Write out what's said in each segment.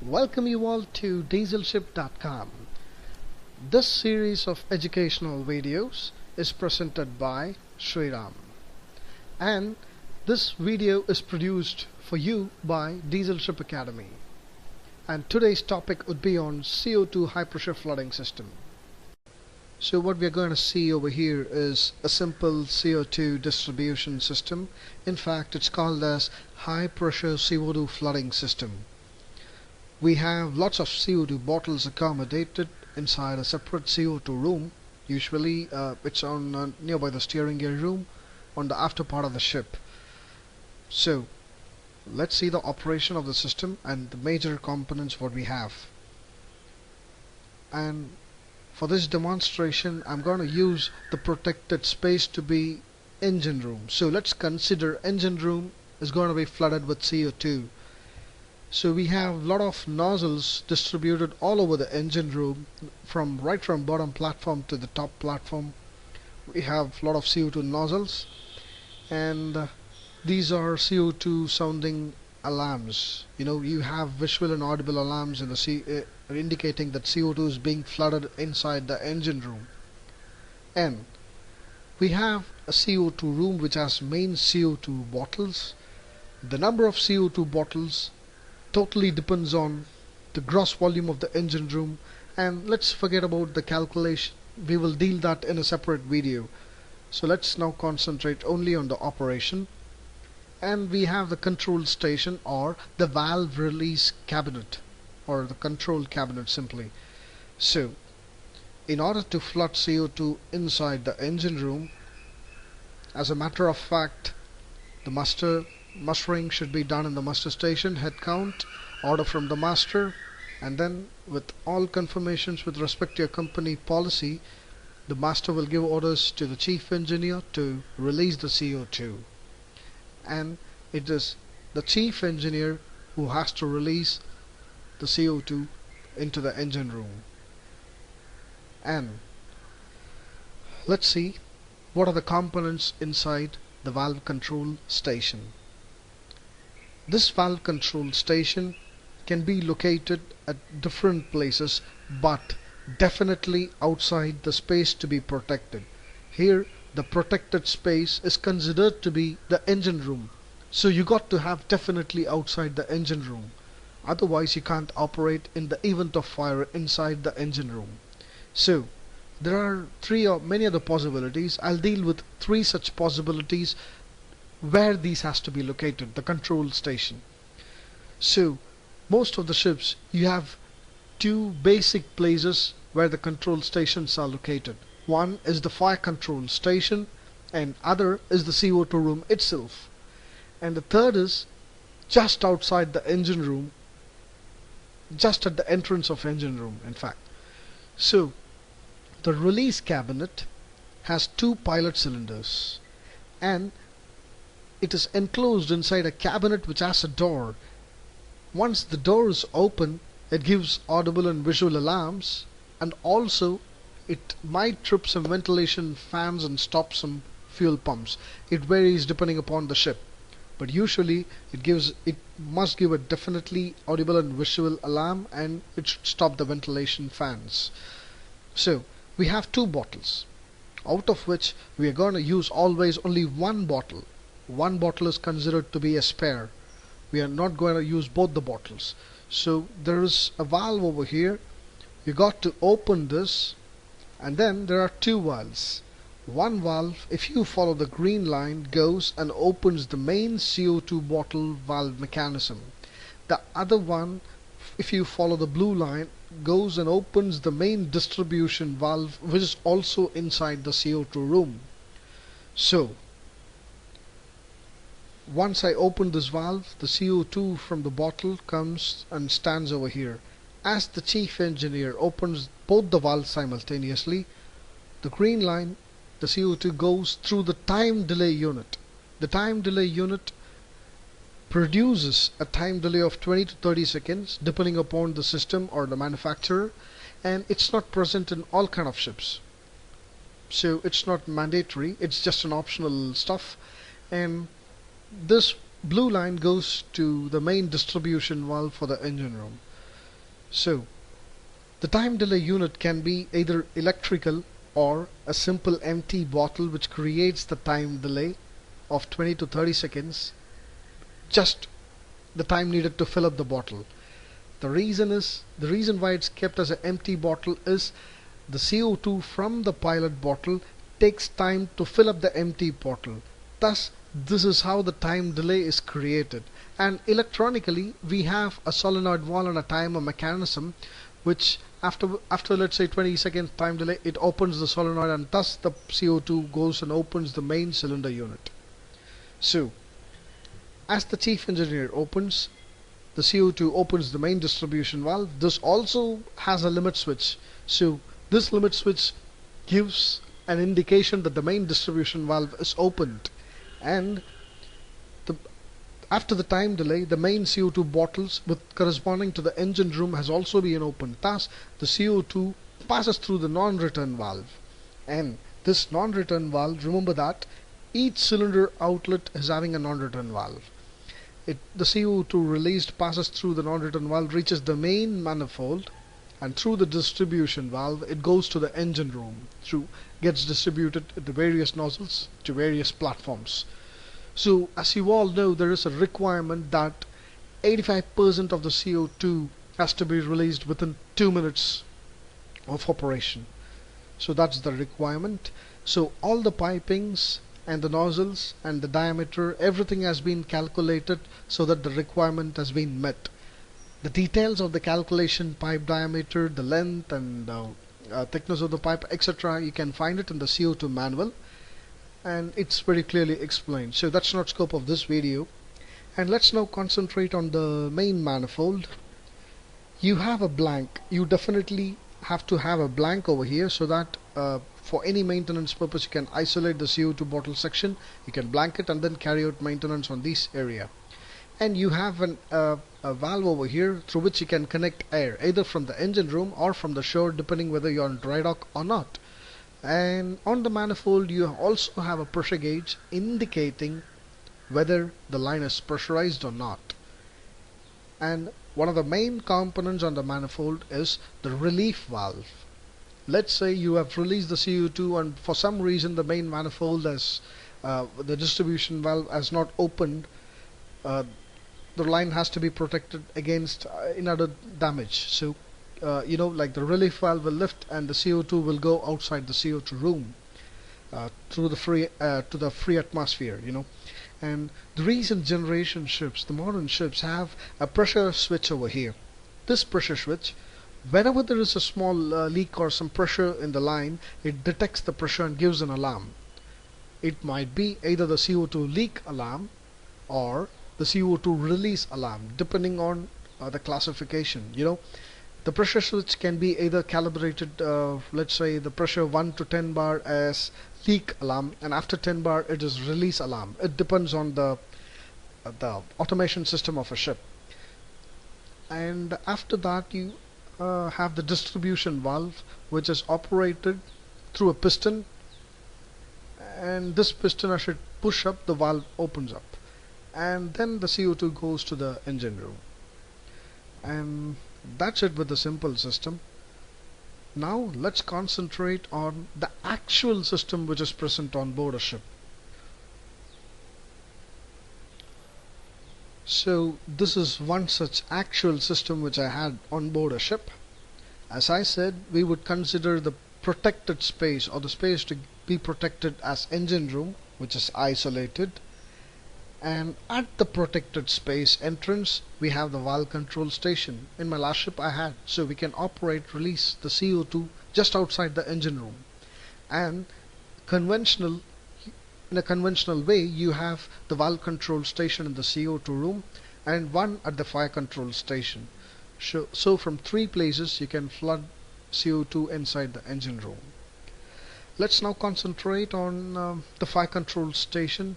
Welcome you all to dieselship.com. This series of educational videos is presented by Sriram, and this video is produced for you by Dieselship Academy. And today's topic would be on CO2 high pressure flooding system. So what we're going to see over here is a simple CO2 distribution system. In fact, it's called as high pressure CO2 flooding system. We have lots of CO2 bottles accommodated inside a separate CO2 room. Usually it's on nearby the steering gear room on the after part of the ship. So let's see the operation of the system and the major components what we have. And for this demonstration I'm going to use the protected space to be engine room. So let's consider engine room is going to be flooded with CO2. So we have a lot of nozzles distributed all over the engine room, right from bottom platform to the top platform. We have a lot of CO2 nozzles, and these are CO2 sounding alarms. You have visual and audible alarms in the indicating that CO2 is being flooded inside the engine room. And we have a CO2 room which has main CO2 bottles. The number of CO2 bottles totally depends on the gross volume of the engine room, and let's forget about the calculation. We will deal that in a separate video. So let's now concentrate only on the operation. And we have the control station, or the valve release cabinet, or the control cabinet simply. So in order to flood CO2 inside the engine room, as a matter of fact, the mustering should be done in the muster station, head count, order from the master, and then with all confirmations with respect to your company policy, the master will give orders to the chief engineer to release the CO2. And it is the chief engineer who has to release the CO2 into the engine room. And let's see what are the components inside the valve control station. This valve control station can be located at different places, but definitely outside the space to be protected. Here the protected space is considered to be the engine room, so you got to have definitely outside the engine room, otherwise you can't operate in the event of fire inside the engine room. So there are three or many other possibilities. I'll deal with three such possibilities where these has to be located, the control station. So most of the ships, you have two basic places where the control stations are located. One is the fire control station, and other is the CO2 room itself, and the third is just outside the engine room, just at the entrance of engine room in fact. So the release cabinet has two pilot cylinders, and it is enclosed inside a cabinet which has a door. Once the door is open, it gives audible and visual alarms, and also it might trip some ventilation fans and stop some fuel pumps. It varies depending upon the ship, but usually it must give a definitely audible and visual alarm, and it should stop the ventilation fans. So we have two bottles, out of which we are going to use always only one bottle. One bottle is considered to be a spare. We are not going to use both the bottles. So there is a valve over here. You got to open this, and then there are two valves. One valve, if you follow the green line, goes and opens the main CO2 bottle valve mechanism. The other one, if you follow the blue line, goes and opens the main distribution valve, which is also inside the CO2 room. So once I open this valve, the CO2 from the bottle comes and stands over here. As the chief engineer opens both the valves simultaneously, the green line, the CO2 goes through the time delay unit. The time delay unit produces a time delay of 20 to 30 seconds depending upon the system or the manufacturer, and it's not present in all kind of ships. So it's not mandatory, it's just an optional stuff. And this blue line goes to the main distribution valve for the engine room. So the time delay unit can be either electrical or a simple empty bottle which creates the time delay of 20 to 30 seconds, just the time needed to fill up the bottle. The reason why it's kept as an empty bottle is the CO2 from the pilot bottle takes time to fill up the empty bottle. Thus, this is how the time delay is created. And electronically, we have a solenoid valve and a timer mechanism which after let's say 20 seconds time delay, it opens the solenoid and thus the CO2 goes and opens the main cylinder unit. So, as the chief engineer opens, the CO2 opens the main distribution valve. This also has a limit switch. So this limit switch gives an indication that the main distribution valve is opened, and after the time delay, the main CO2 bottles with corresponding to the engine room has also been opened. Thus, the CO2 passes through the non-return valve, and this non-return valve, remember that each cylinder outlet is having a non-return valve. The CO2 released passes through the non-return valve, reaches the main manifold, and through the distribution valve it goes to the engine room, gets distributed to various nozzles to various platforms. So as you all know, there is a requirement that 85% of the CO2 has to be released within 2 minutes of operation. So that's the requirement. So all the pipings and the nozzles and the diameter, everything has been calculated so that the requirement has been met. The details of the calculation, pipe diameter, the length and thickness of the pipe, etc., you can find it in the CO2 manual, and it's very clearly explained. So that's not scope of this video, and let's now concentrate on the main manifold. You have a blank. You definitely have to have a blank over here so that for any maintenance purpose you can isolate the CO2 bottle section, you can blank it and then carry out maintenance on this area. And you have a valve over here through which you can connect air either from the engine room or from the shore, depending whether you're on dry dock or not. And on the manifold you also have a pressure gauge indicating whether the line is pressurized or not. And one of the main components on the manifold is the relief valve. Let's say you have released the CO2 and for some reason the main manifold has the distribution valve has not opened. The line has to be protected against another damage. So like the relief valve will lift and the CO2 will go outside the CO2 room through the free to the free atmosphere. And the recent generation ships, the modern ships, have a pressure switch over here. This pressure switch, whenever there is a small leak or some pressure in the line, it detects the pressure and gives an alarm. It might be either the CO2 leak alarm or the CO2 release alarm, depending on the classification. The pressure switch can be either calibrated, let's say the pressure 1 to 10 bar as leak alarm, and after 10 bar it is release alarm. It depends on the automation system of a ship. And after that you have the distribution valve, which is operated through a piston, and this piston, as it push up, the valve opens up, and then the CO2 goes to the engine room. And that's it with the simple system. Now let's concentrate on the actual system which is present on board a ship. So this is one such actual system which I had on board a ship. As I said, we would consider the protected space or the space to be protected as engine room, which is isolated. And at the protected space entrance we have the valve control station. In my last ship I had, so we can operate, release the CO2 just outside the engine room. And in a conventional way you have the valve control station in the CO2 room and one at the fire control station. So from 3 places you can flood CO2 inside the engine room. Let's now concentrate on the fire control station,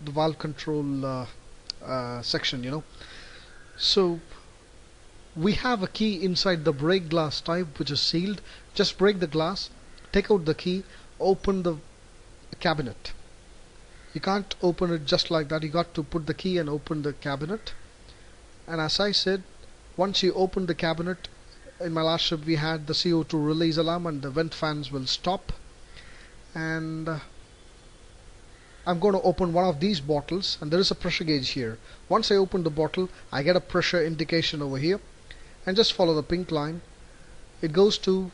the valve control section. So we have a key inside the break glass type which is sealed. Just break the glass, take out the key, open the cabinet. You can't open it just like that, you got to put the key and open the cabinet. And as I said, Once you open the cabinet, in my last ship we had the CO2 release alarm and the vent fans will stop. And I'm going to open one of these bottles, and there is a pressure gauge here. Once I open the bottle, I get a pressure indication over here, and just follow the pink line. It goes to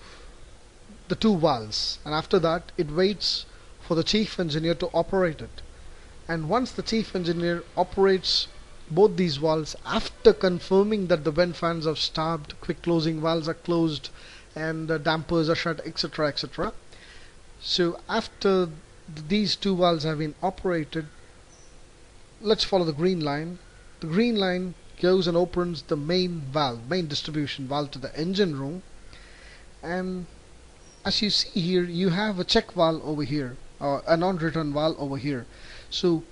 the two valves, and after that it waits for the chief engineer to operate it. And once the chief engineer operates both these valves, after confirming that the vent fans have stopped, quick closing valves are closed, and the dampers are shut, etc., etc. So after these two valves have been operated, let's follow the green line. The green line goes and opens the main valve, main distribution valve to the engine room. And as you see here, you have a check valve over here, or a non-return valve over here. So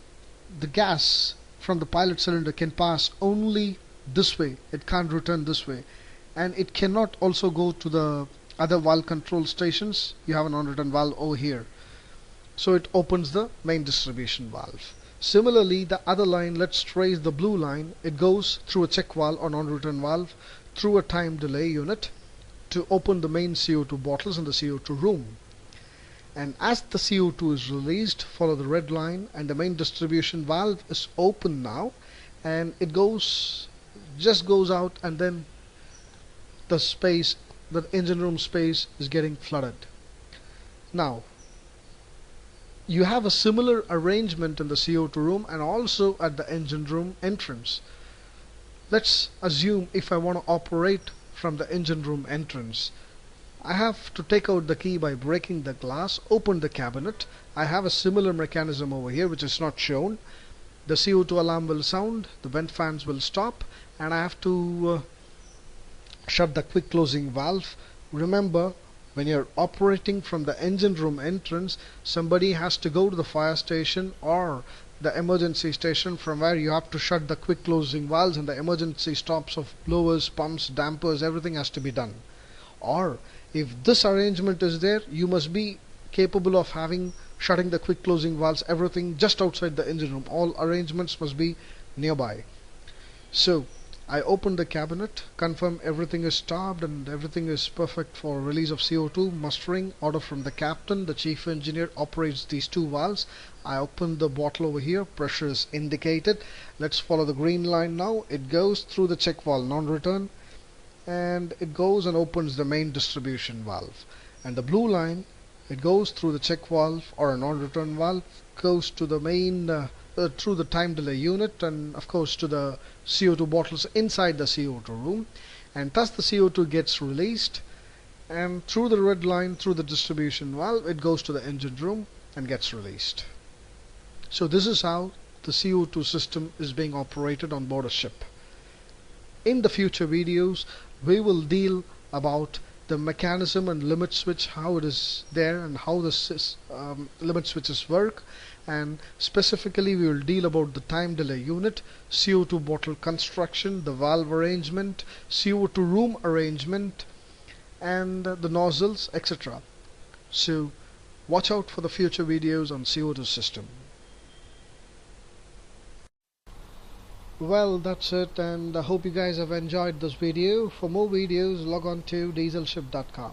the gas from the pilot cylinder can pass only this way, it can't return this way, and it cannot also go to the other valve control stations. You have a non-return valve over here, so it opens the main distribution valve. Similarly, the other line, let's trace the blue line. It goes through a check valve or non-return valve through a time delay unit to open the main CO2 bottles in the CO2 room. And as the CO2 is released, follow the red line, and the main distribution valve is open now, and it just goes out, and then the space, the engine room space, is getting flooded. Now you have a similar arrangement in the CO2 room and also at the engine room entrance. Let's assume if I want to operate from the engine room entrance, I have to take out the key by breaking the glass, open the cabinet. I have a similar mechanism over here which is not shown. The CO2 alarm will sound, the vent fans will stop, and I have to shut the quick closing valve. Remember, when you're operating from the engine room entrance, somebody has to go to the fire station or the emergency station, from where you have to shut the quick closing valves, and the emergency stops of blowers, pumps, dampers, everything has to be done. Or if this arrangement is there, you must be capable of shutting the quick closing valves, everything just outside the engine room. All arrangements must be nearby. So I open the cabinet, confirm everything is stopped and everything is perfect for release of CO2, mustering, order from the captain. The chief engineer operates these two valves. I open the bottle over here, pressure is indicated. Let's follow the green line now. It goes through the check valve, non-return, and it goes and opens the main distribution valve. And the blue line, it goes through the check valve or a non-return valve, goes to the main through the time delay unit, and of course to the CO2 bottles inside the CO2 room, and thus the CO2 gets released, and through the red line, through the distribution valve, it goes to the engine room and gets released. So this is how the CO2 system is being operated on board a ship. In the future videos, we will deal about the mechanism and limit switch, how it is there and how the limit switches work, and specifically we will deal about the time delay unit, CO2 bottle construction, the valve arrangement, CO2 room arrangement, and the nozzles, etc. So watch out for the future videos on CO2 system. Well, that's it, and I hope you guys have enjoyed this video. For more videos, log on to dieselship.com.